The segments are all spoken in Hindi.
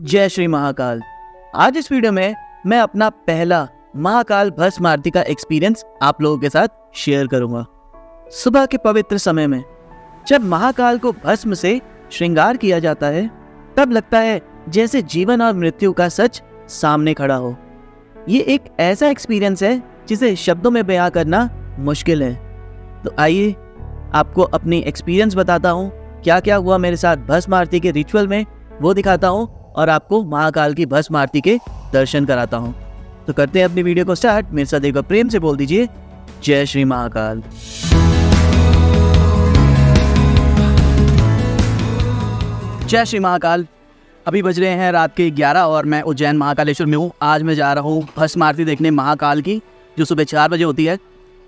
जय श्री महाकाल। आज इस वीडियो में मैं अपना पहला महाकाल भस्म आरती का एक्सपीरियंस आप लोगों के साथ शेयर करूंगा। सुबह के पवित्र समय में जब महाकाल को भस्म से श्रृंगार किया जाता है तब लगता है जैसे जीवन और मृत्यु का सच सामने खड़ा हो। ये एक ऐसा एक्सपीरियंस है जिसे शब्दों में बयां करना मुश्किल है। तो आइए आपको अपनी एक्सपीरियंस बताता हूँ, क्या क्या हुआ मेरे साथ भस्म आरती के रिचुअल में वो दिखाता हूँ और आपको महाकाल की भस्म आरती के दर्शन कराता हूँ। तो करते हैं अपनी वीडियो को स्टार्ट। मेरे साथ एक बार प्रेम से बोल दीजिए जय श्री महाकाल। जय श्री महाकाल। अभी बज रहे हैं रात के 11 और मैं उज्जैन महाकालेश्वर में हूँ। आज मैं जा रहा हूँ भस्म आरती देखने महाकाल की, जो सुबह 4 बजे होती है।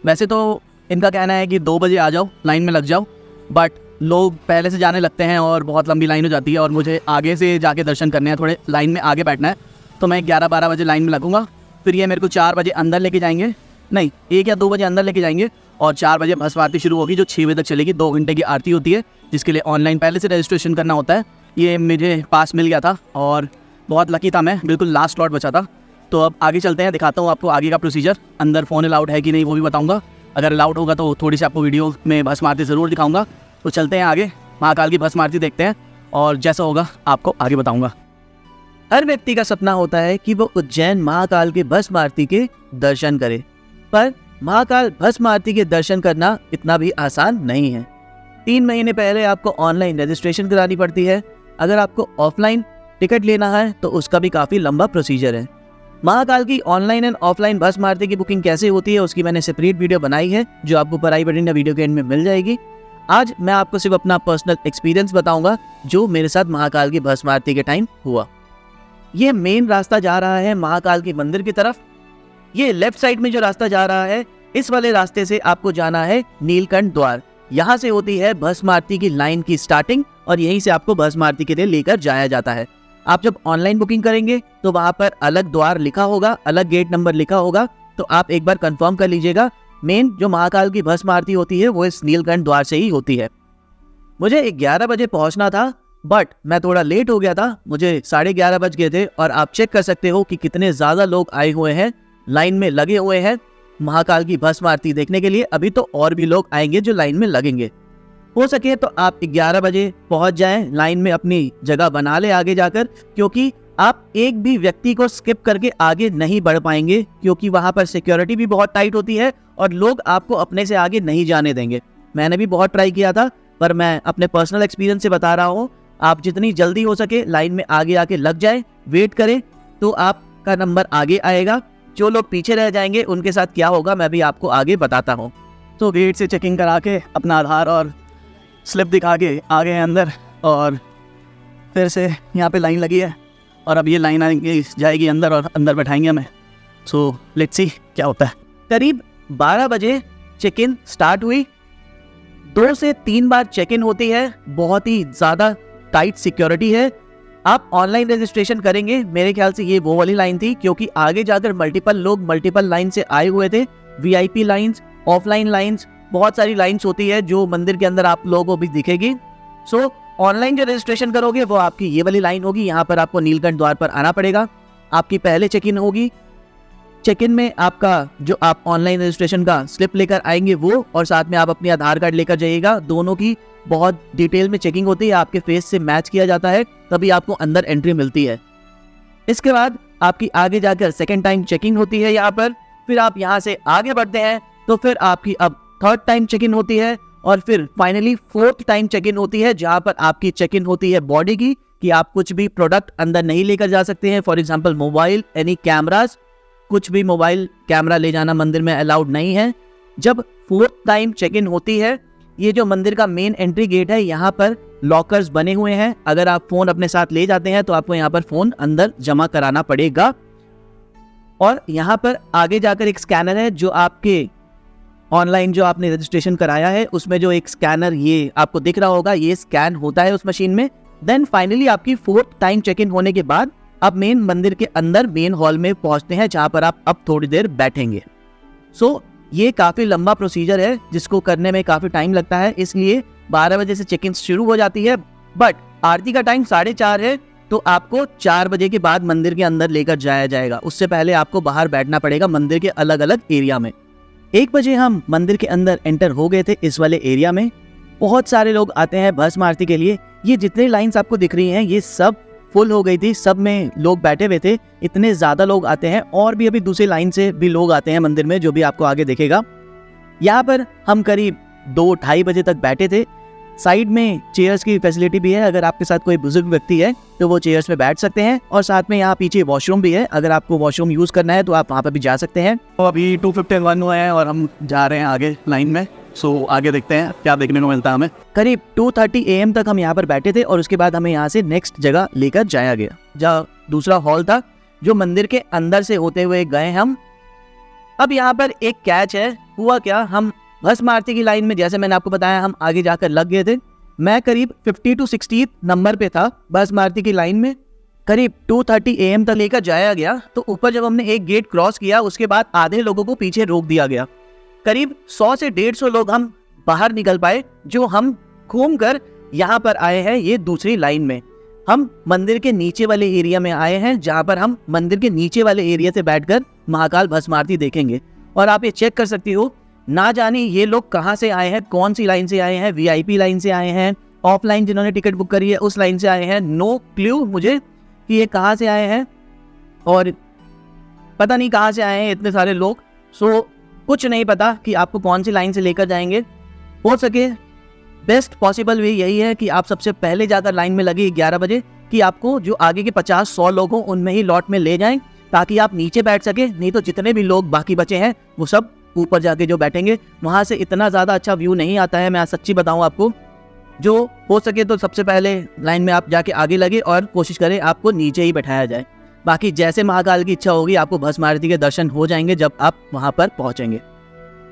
वैसे तो इनका कहना है कि 2 बजे आ जाओ, लाइन में लग जाओ, बट लोग पहले से जाने लगते हैं और बहुत लंबी लाइन हो जाती है और मुझे आगे से जाके दर्शन करने हैं, थोड़े लाइन में आगे बैठना है। तो मैं 11-12 बजे लाइन में लगूंगा, फिर ये मेरे को 4 बजे अंदर लेके जाएंगे, नहीं 1 या 2 बजे अंदर लेके जाएंगे और 4 बजे भस्म आरती शुरू होगी जो 6 बजे तक चलेगी। 2 घंटे की आरती होती है जिसके लिए ऑनलाइन पहले से रजिस्ट्रेशन करना होता है। ये मुझे पास मिल गया था और बहुत लकी था मैं, बिल्कुल लास्ट स्लॉट बचा था। तो अब आगे चलते हैं, दिखाता हूँ आपको आगे का प्रोसीजर। अंदर फ़ोन अलाउड है कि नहीं वो भी बताऊँगा। अगर अलाउड होगा तो थोड़ी सी आपको वीडियो में भस्म आरती ज़रूर दिखाऊँगा। तो चलते हैं आगे, महाकाल की भस्म आरती देखते हैं और जैसा होगा आपको आगे बताऊंगा। हर व्यक्ति का सपना होता है कि वो उज्जैन महाकाल के भस्म आरती के दर्शन करे, पर महाकाल भस्म आरती के दर्शन करना इतना भी आसान नहीं है। 3 महीने पहले आपको ऑनलाइन रजिस्ट्रेशन करानी पड़ती है। अगर आपको ऑफलाइन टिकट लेना है तो उसका भी काफ़ी लंबा प्रोसीजर है। महाकाल की ऑनलाइन एंड ऑफलाइन भस्म आरती की बुकिंग कैसे होती है उसकी मैंने सेपरेट वीडियो बनाई है, जो आपको ऊपर आई बटन या वीडियो के एंड में मिल जाएगी। आज मैं आपको सिर्फ अपना पर्सनल एक्सपीरियंस बताऊंगा जो मेरे साथ महाकाल की भस्म आरती के टाइम हुआ। ये मेन रास्ता जा रहा है महाकाल के मंदिर की तरफ। ये लेफ्ट साइड में जो रास्ता जा रहा है, इस वाले रास्ते से आपको जाना है नीलकंठ द्वार। यहाँ से होती है भस्म आरती की लाइन की स्टार्टिंग और यहीं से आपको भस्म आरती के लिए लेकर जाया जाता है। आप जब ऑनलाइन बुकिंग करेंगे तो वहाँ पर अलग द्वार लिखा होगा, अलग गेट नंबर लिखा होगा, तो आप एक बार कंफर्म कर लीजिएगा। मेन जो महाकाल की भस्म आरती होती है वो इस नीलकंठ द्वार से ही होती है। मुझे 11 बजे पहुंचना था बट मैं थोड़ा लेट हो गया था, मुझे 11:30 बज गए थे और आप चेक कर सकते हो कि कितने ज़्यादा लोग आए हुए हैं, लाइन में लगे हुए हैं महाकाल की भस्म आरती देखने के लिए। अभी तो और भी लोग आएंगे जो लाइन में लगेंगे। हो सके तो आप 11 बजे पहुंच जाएं, लाइन में अपनी जगह बना ले आगे जाकर, क्योंकि आप एक भी व्यक्ति को स्किप करके आगे नहीं बढ़ पाएंगे, क्योंकि वहां पर सिक्योरिटी भी बहुत टाइट होती है और लोग आपको अपने से आगे नहीं जाने देंगे। मैंने भी बहुत ट्राई किया था, पर मैं अपने पर्सनल एक्सपीरियंस से बता रहा हूँ, आप जितनी जल्दी हो सके लाइन में आगे आके लग जाए, वेट करें तो आपका नंबर आगे आएगा। जो लोग पीछे रह जाएंगे उनके साथ क्या होगा मैं भी आपको आगे बताता हूँ। तो गेट से चेकिंग करा के अपना आधार और स्लिप दिखा के आ गए अंदर और फिर से यहाँ पे लाइन लगी है और अब ये लाइन आएंगे जाएगी अंदर और अंदर बैठाएंगे हमें। सो लेट्स सी क्या होता है। करीब 12 बजे चेक इन स्टार्ट हुई। 2 से 3 बार चेक इन होती है। बहुत ही ज़्यादा टाइट सिक्योरिटी है। आप ऑनलाइन रजिस्ट्रेशन करेंगे, मेरे ख्याल से ये वो वाली लाइन थी, क्योंकि आगे जाकर मल्टीपल लोग मल्टीपल लाइन से आए हुए थे। VIP लाइन्स, ऑफलाइन लाइन्स, बहुत सारी लाइन्स होती है जो मंदिर के अंदर आप लोगों को भी दिखेगी। सो ऑनलाइन जो रजिस्ट्रेशन करोगे वो आपकी ये वाली लाइन होगी। यहाँ पर आपको नीलकंठ द्वार पर आना पड़ेगा। आपकी पहले चेक इन होगी। चेक इन में आपका जो आप ऑनलाइन रजिस्ट्रेशन का स्लिप लेकर आएंगे वो, और साथ में आप अपनी आधार कार्ड लेकर जाइएगा। दोनों की बहुत डिटेल में चेकिंग होती है, आपके फेस से मैच किया जाता है, तभी आपको अंदर एंट्री मिलती है। इसके बाद आपकी आगे जाकर सेकेंड टाइम चेकिंग होती है यहाँ पर। फिर आप यहाँ से आगे बढ़ते हैं तो फिर आपकी अब 3rd टाइम चेक इन होती है और फिर finally 4th time check in होती है, जहाँ पर आपकी चेक इन होती है बॉडी की, कि आप कुछ भी प्रोडक्ट अंदर नहीं लेकर जा सकते हैं। For example mobile, any cameras, कुछ भी मोबाइल कैमरा ले जाना मंदिर में अलाउड नहीं है। जब 4th टाइम चेक इन होती है, ये जो मंदिर का मेन एंट्री गेट है, यहाँ पर लॉकर्स बने हुए हैं। अगर आप फ़ोन अपने साथ ले जाते हैं तो आपको यहाँ पर फ़ोन अंदर जमा कराना पड़ेगा। और यहाँ पर आगे जाकर एक स्कैनर है, जो आपके ऑनलाइन जो आपने रजिस्ट्रेशन कराया है उसमें जो एक स्कैनर ये आपको दिख रहा होगा, ये स्कैन होता है उस मशीन में। देन फाइनली आपकी 4th टाइम चेक इन होने के बाद आप मेन मंदिर के अंदर मेन हॉल में पहुंचते हैं, जहां पर आप अब थोड़ी देर बैठेंगे। सो ये काफ़ी लंबा प्रोसीजर है जिसको करने में काफ़ी टाइम लगता है, इसलिए 12 बजे से चेक इन शुरू हो जाती है। बट आरती का टाइम 4:30 है, तो आपको 4 बजे के बाद मंदिर के अंदर लेकर जाया जाएगा। उससे पहले आपको बाहर बैठना पड़ेगा मंदिर के अलग अलग एरिया में। 1 बजे हम मंदिर के अंदर एंटर हो गए थे इस वाले एरिया में। बहुत सारे लोग आते हैं भस्म आरती के लिए। ये जितने लाइन्स आपको दिख रही हैं ये सब फुल हो गई थी, सब में लोग बैठे हुए थे। इतने ज़्यादा लोग आते हैं और भी अभी दूसरी लाइन से भी लोग आते हैं मंदिर में, जो भी आपको आगे दिखेगा। यहाँ पर हम करीब 2-2:30 बजे तक बैठे थे। साइड में चेयर्स की फैसिलिटी भी है, अगर आपके साथ कोई बुजुर्ग व्यक्ति है तो वो चेयर्स में बैठ सकते हैं। और साथ में यहाँ पीछे वॉशरूम भी है, अगर आपको वॉशरूम यूज़ करना है तो आप वहाँ पर भी जा सकते हैं। तो अभी 2:51 हुआ है और हम जा रहे हैं आगे लाइन में। सो आगे देखते हैं क्या देखने को मिलता है हमें। करीब 2:30 AM तक हम यहाँ पर बैठे थे और उसके बाद हमें यहाँ से नेक्स्ट जगह लेकर जाया गया, जहाँ दूसरा हॉल था जो मंदिर के अंदर से होते हुए गए हम। अब यहाँ पर एक कैच है। हुआ क्या, हम भस्म आरती की लाइन में, जैसे मैंने आपको बताया, हम आगे जाकर लग गए थे। मैं करीब 50 to 60 नंबर पे था भस्म आरती की लाइन में। करीब 2:30 AM तक लेकर जाया गया। तो ऊपर जब हमने एक गेट क्रॉस किया उसके बाद आधे लोगों को पीछे रोक दिया गया। करीब 100 से 150 लोग हम बाहर निकल पाए, जो हम घूम कर यहाँ पर आए हैं ये दूसरी लाइन में। हम मंदिर के नीचे वाले एरिया में आए हैं, जहाँ पर हम मंदिर के नीचे वाले एरिया से बैठकर महाकाल भस्म आरती देखेंगे। और आप ये चेक कर सकती हो, ना जाने ये लोग कहाँ से आए हैं, कौन सी लाइन से आए हैं, VIP लाइन से आए हैं, ऑफलाइन जिन्होंने टिकट बुक करी है उस लाइन से आए हैं। नो क्ल्यू मुझे कि ये कहाँ से आए हैं और पता नहीं कहाँ से आए हैं इतने सारे लोग। सो कुछ नहीं पता कि आपको कौन सी लाइन से लेकर जाएंगे। हो सके बेस्ट पॉसिबल वे यही है कि आप सबसे पहले जाकर लाइन में लगे 11 बजे, कि आपको जो आगे के 50-100 लोग हों उनमें ही लॉट में ले जाएं, ताकि आप नीचे बैठ सके। नहीं तो जितने भी लोग बाकी बचे हैं वो सब ऊपर जाके जो बैठेंगे, वहाँ से इतना ज़्यादा अच्छा व्यू नहीं आता है। मैं सच्ची बताऊँ आपको, जो हो सके तो सबसे पहले लाइन में आप जाके आगे लगे और कोशिश करें आपको नीचे ही बैठाया जाए। बाकी जैसे महाकाल की इच्छा होगी आपको भस्म आरती के दर्शन हो जाएंगे जब आप वहाँ पर पहुँचेंगे।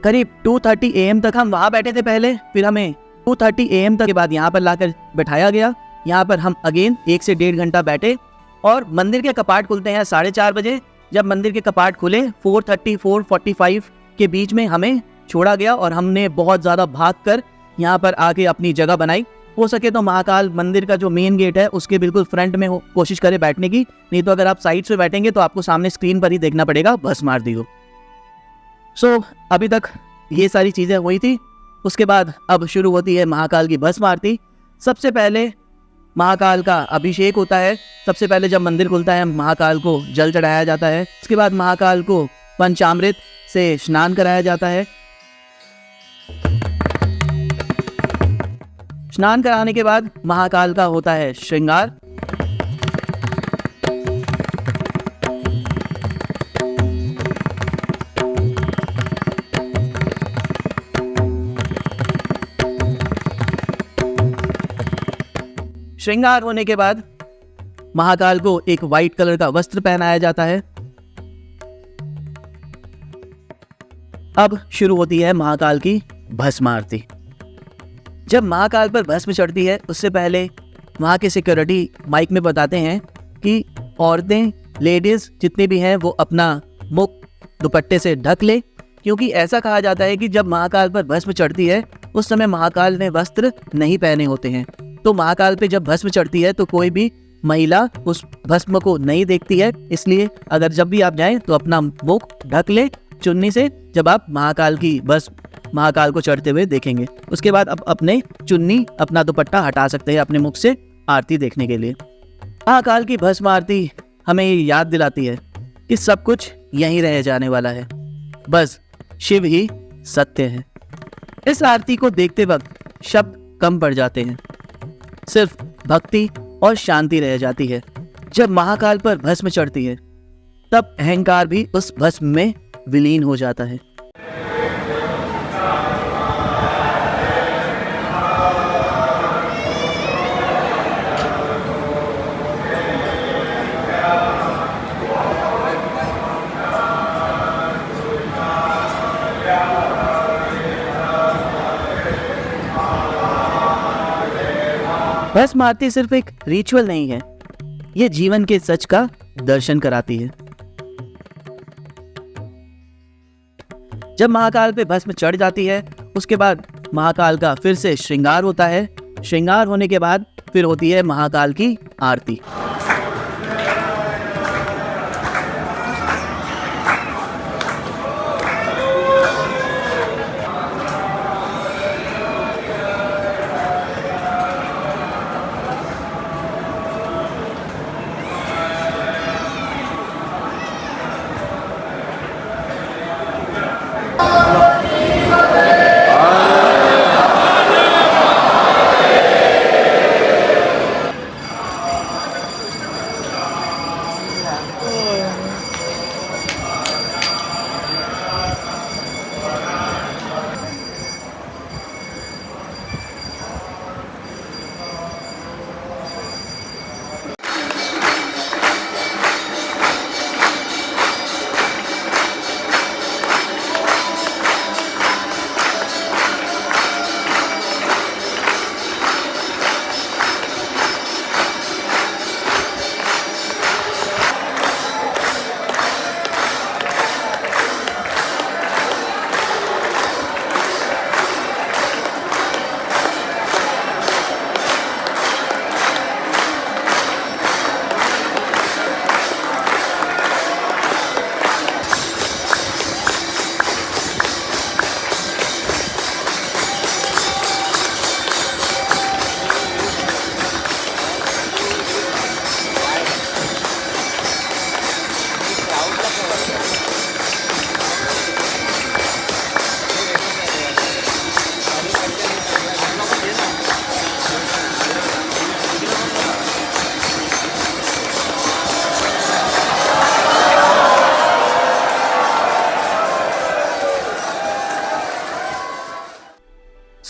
करीब 2:30 AM तक हम वहाँ बैठे थे पहले, फिर हमें 2:30 AM तक के बाद यहाँ पर लाकर बैठाया गया। यहाँ पर हम अगेन 1 से 1.5 घंटा बैठे और मंदिर के कपाट खुलते हैं 4:30 बजे। जब मंदिर के कपाट खुले 4:30-4:45 के बीच में हमें छोड़ा गया और हमने बहुत ज़्यादा भागकर यहाँ पर आके अपनी जगह बनाई। हो सके तो महाकाल मंदिर का जो मेन गेट है उसके बिल्कुल फ्रंट में कोशिश करें बैठने की, नहीं तो अगर आप साइड से बैठेंगे तो आपको सामने स्क्रीन पर ही देखना पड़ेगा भस्म आरती को। सो अभी तक ये सारी चीज़ें हुई थी। उसके बाद अब शुरू होती है महाकाल की भस्म आरती। सबसे पहले महाकाल का अभिषेक होता है। सबसे पहले जब मंदिर खुलता है महाकाल को जल चढ़ाया जाता है। उसके बाद महाकाल को पंचामृत से स्नान कराया जाता है। स्नान कराने के बाद महाकाल का होता है श्रृंगार। श्रृंगार होने के बाद महाकाल को एक वाइट कलर का वस्त्र पहनाया जाता है। अब शुरू होती है महाकाल की भस्म आरती। जब महाकाल पर भस्म चढ़ती है उससे पहले वहाँ के सिक्योरिटी माइक में बताते हैं कि औरतें, लेडीज जितने भी हैं वो अपना मुख दुपट्टे से ढक ले, क्योंकि ऐसा कहा जाता है कि जब महाकाल पर भस्म चढ़ती है उस समय महाकाल ने वस्त्र नहीं पहने होते हैं। तो महाकाल पे जब भस्म चढ़ती है तो कोई भी महिला उस भस्म को नहीं देखती है, इसलिए अगर जब भी आप जाएं तो अपना मुख ढक ले चुन्नी से, जब आप महाकाल की महाकाल को चढ़ते हुए देखेंगे। उसके बाद आप अपने चुन्नी, अपना दुपट्टा हटा सकते हैं अपने मुख से आरती देखने के लिए। महाकाल की भस्म आरती हमें ये याद दिलाती है कि सब कुछ यहीं रह जाने वाला है, बस शिव ही सत्य है। इस आरती को देखते वक्त शब्द कम पड़ जाते हैं, सिर्फ भक्ति और शांति रह जाती है। जब महाकाल पर भस्म चढ़ती है तब अहंकार भी उस भस्म में विलीन हो जाता है। भस्म आरती सिर्फ एक रिचुअल नहीं है, ये जीवन के सच का दर्शन कराती है। जब महाकाल पे भस्म चढ़ जाती है उसके बाद महाकाल का फिर से श्रृंगार होता है। श्रृंगार होने के बाद फिर होती है महाकाल की आरती।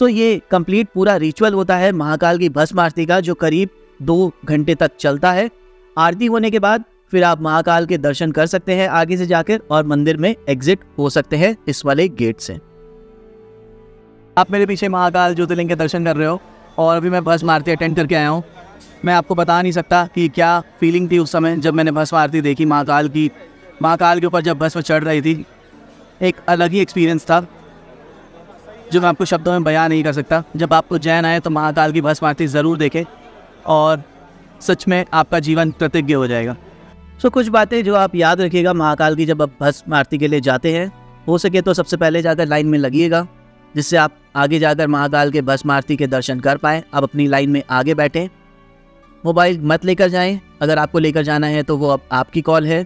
सो ये कंप्लीट पूरा रिचुअल होता है महाकाल की भस्म आरती का, जो करीब 2 घंटे तक चलता है। आरती होने के बाद फिर आप महाकाल के दर्शन कर सकते हैं आगे से जाकर, और मंदिर में एग्जिट हो सकते हैं इस वाले गेट से। आप मेरे पीछे महाकाल ज्योतिर्लिंग के दर्शन कर रहे हो और अभी मैं भस्म आरती अटेंड करके आया हूँ। मैं आपको बता नहीं सकता कि क्या फीलिंग थी उस समय जब मैंने भस्म आरती देखी महाकाल की। महाकाल के ऊपर जब भस्म चढ़ रही थी, एक अलग ही एक्सपीरियंस था जो मैं आपको शब्दों में बयान नहीं कर सकता। जब आप उज्जैन आए तो महाकाल की भस्म आरती ज़रूर देखें और सच में आपका जीवन कृतज्ञ हो जाएगा। सो कुछ बातें जो आप याद रखिएगा महाकाल की जब आप भस्म आरती के लिए जाते हैं, हो सके तो सबसे पहले जाकर लाइन में लगिएगा, जिससे आप आगे जाकर महाकाल के भस्म आरती के दर्शन कर पाएँ। आप अपनी लाइन में आगे बैठें, मोबाइल मत लेकर जाएं। अगर आपको लेकर जाना है तो वो अब आपकी कॉल है।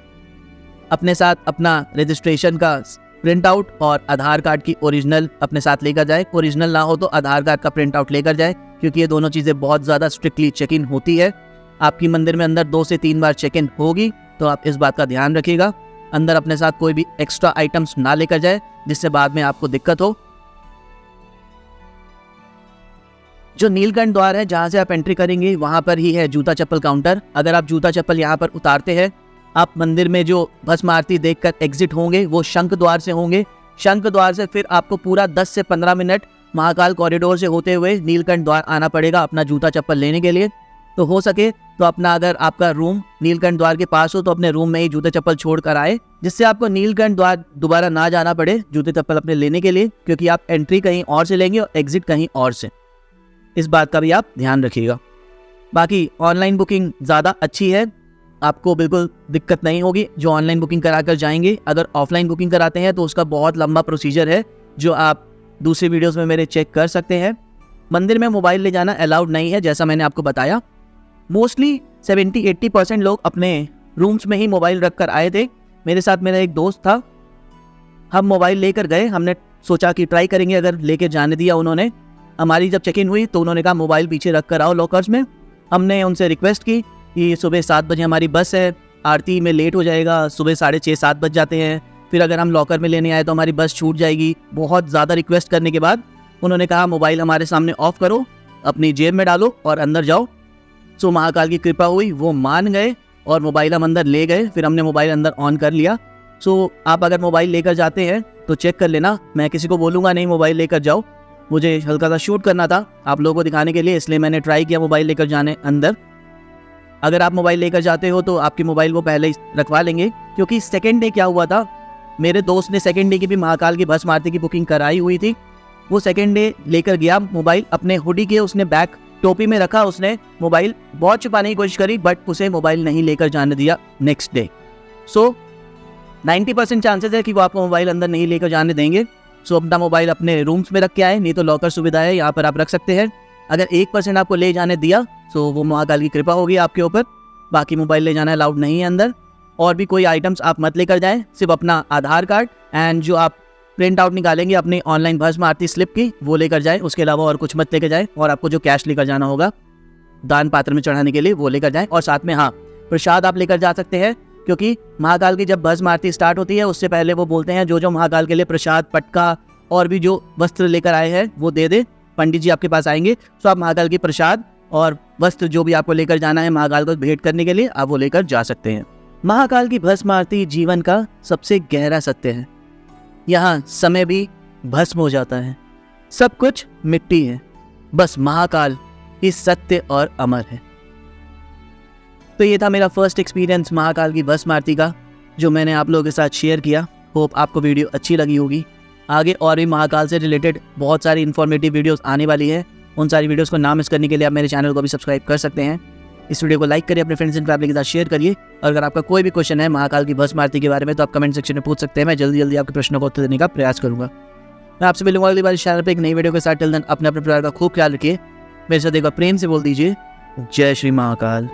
अपने साथ अपना रजिस्ट्रेशन का प्रिंट आउट और आधार कार्ड की ओरिजिनल अपने साथ लेकर जाएं। ओरिजिनल ना हो तो आधार कार्ड का प्रिंट आउट लेकर जाएं, क्योंकि ये दोनों चीज़ें बहुत ज़्यादा स्ट्रिक्टली चेक इन होती है। आपकी मंदिर में अंदर 2 से 3 बार चेक इन होगी, तो आप इस बात का ध्यान रखिएगा। अंदर अपने साथ कोई भी एक्स्ट्रा आइटम्स ना लेकर जाए, जिससे बाद में आपको दिक्कत हो। जो नीलकंठ द्वार है जहाँ से आप एंट्री करेंगे, वहाँ पर ही है जूता चप्पल काउंटर। अगर आप जूता चप्पल यहाँ पर उतारते हैं, आप मंदिर में जो भस्म आरती देखकर एग्जिट होंगे वो शंख द्वार से होंगे। शंख द्वार से फिर आपको पूरा 10 से 15 मिनट महाकाल कॉरिडोर से होते हुए नीलकंठ द्वार आना पड़ेगा अपना जूता चप्पल लेने के लिए। तो हो सके तो अपना, अगर आपका रूम नीलकंठ द्वार के पास हो तो अपने रूम में ही जूते चप्पल छोड़ कर आए, जिससे आपको नीलकंठ द्वार दोबारा ना जाना पड़े जूते चप्पल अपने लेने के लिए, क्योंकि आप एंट्री कहीं और से लेंगे और एग्जिट कहीं और से। इस बात का भी आप ध्यान रखिएगा। बाकी ऑनलाइन बुकिंग ज़्यादा अच्छी है, आपको बिल्कुल दिक्कत नहीं होगी जो ऑनलाइन बुकिंग कराकर जाएंगे। अगर ऑफलाइन बुकिंग कराते हैं तो उसका बहुत लंबा प्रोसीजर है, जो आप दूसरे वीडियोस में मेरे चेक कर सकते हैं। मंदिर में मोबाइल ले जाना अलाउड नहीं है, जैसा मैंने आपको बताया। मोस्टली 70-80% लोग अपने रूम्स में ही मोबाइल रख कर आए थे। मेरे साथ मेरा एक दोस्त था, हम मोबाइल लेकर गए। हमने सोचा कि ट्राई करेंगे, अगर लेकर जाने दिया उन्होंने। हमारी जब चेक इन हुई तो उन्होंने कहा मोबाइल पीछे रख कर आओ लॉकर्स में। हमने उनसे रिक्वेस्ट की कि सुबह 7 बजे हमारी बस है, आरती में लेट हो जाएगा, सुबह 6:30-7 बज जाते हैं, फिर अगर हम लॉकर में लेने आए तो हमारी बस छूट जाएगी। बहुत ज़्यादा रिक्वेस्ट करने के बाद उन्होंने कहा मोबाइल हमारे सामने ऑफ करो, अपनी जेब में डालो और अंदर जाओ। सो महाकाल की कृपा हुई, वो मान गए और मोबाइल हम अंदर ले गए। फिर हमने मोबाइल अंदर ऑन कर लिया। सो आप अगर मोबाइल लेकर जाते हैं तो चेक कर लेना। मैं किसी को बोलूँगा नहीं मोबाइल लेकर जाओ, मुझे हल्का सा शूट करना था आप लोगों को दिखाने के लिए, इसलिए मैंने ट्राई किया मोबाइल लेकर जाने अंदर। अगर आप मोबाइल लेकर जाते हो तो आपकी मोबाइल वो पहले ही रखवा लेंगे, क्योंकि सेकेंड डे क्या हुआ था, मेरे दोस्त ने सेकेंड डे की भी महाकाल की भस्म आरती की बुकिंग कराई हुई थी। वो सेकेंड डे लेकर गया मोबाइल अपने हुडी के, उसने बैग टोपी में रखा, उसने मोबाइल बहुत छुपाने की कोशिश करी, बट उसे मोबाइल नहीं लेकर जाने दिया नेक्स्ट डे। सो 90% चांसेस है कि वो आपको मोबाइल अंदर नहीं लेकर जाने देंगे। सो अपना मोबाइल अपने रूम्स में रख के आए, नहीं तो लॉकर सुविधा है, यहाँ पर आप रख सकते हैं। अगर 1% आपको ले जाने दिया तो वो महाकाल की कृपा होगी आपके ऊपर। बाकी मोबाइल ले जाना अलाउड नहीं है अंदर। और भी कोई आइटम्स आप मत लेकर जाएं, सिर्फ अपना आधार कार्ड एंड जो आप प्रिंट आउट निकालेंगे अपनी ऑनलाइन भस्म आरती स्लिप की, वो लेकर जाएं। उसके अलावा और कुछ मत लेकर जाएं। और आपको जो कैश लेकर जाना होगा दान पात्र में चढ़ाने के लिए, वो लेकर जाएं। और साथ में हाँ, प्रसाद आप लेकर जा सकते हैं, क्योंकि महाकाल की जब भस्म आरती स्टार्ट होती है उससे पहले वो बोलते हैं जो महाकाल के लिए प्रसाद, पटका और भी जो वस्त्र लेकर आए हैं वो दे दे। पंडित जी आपके पास आएंगे, तो आप महाकाल की प्रसाद और वस्त्र जो भी आपको लेकर जाना है महाकाल को भेंट करने के लिए, आप वो लेकर जा सकते हैं। महाकाल की भस्म आरती जीवन का सबसे गहरा सत्य है। यहाँ समय भी भस्म हो जाता है, सब कुछ मिट्टी है, बस महाकाल ही सत्य और अमर है। तो ये था मेरा फर्स्ट एक्सपीरियंस महाकाल की भस्म आरती का, जो मैंने आप लोगों के साथ शेयर किया। होप आपको वीडियो अच्छी लगी होगी। आगे और भी महाकाल से रिलेटेड बहुत सारी इन्फॉर्मेटिव वीडियोस आने वाली है। उन सारी वीडियोस को ना मिस करने के लिए आप मेरे चैनल को भी सब्सक्राइब कर सकते हैं। इस वीडियो को लाइक करिए, अपने फ्रेंड्स एंड फैमिली के साथ शेयर करिए। और अगर आपका कोई भी क्वेश्चन है महाकाल की भस्म आरती के बारे में तो आप कमेंट सेक्शन में पूछ सकते हैं। मैं जल्दी जल्दी आपके प्रश्नों को उत्तर देने का प्रयास करूंगा। मैं आपसे मिलूंगा अगली बार इस चैनल पर एक नई वीडियो के साथ। टिल देन अपने परिवार का खूब ख्याल रखिए। मेरे साथ एक बार प्रेम से बोल दीजिए, जय श्री महाकाल।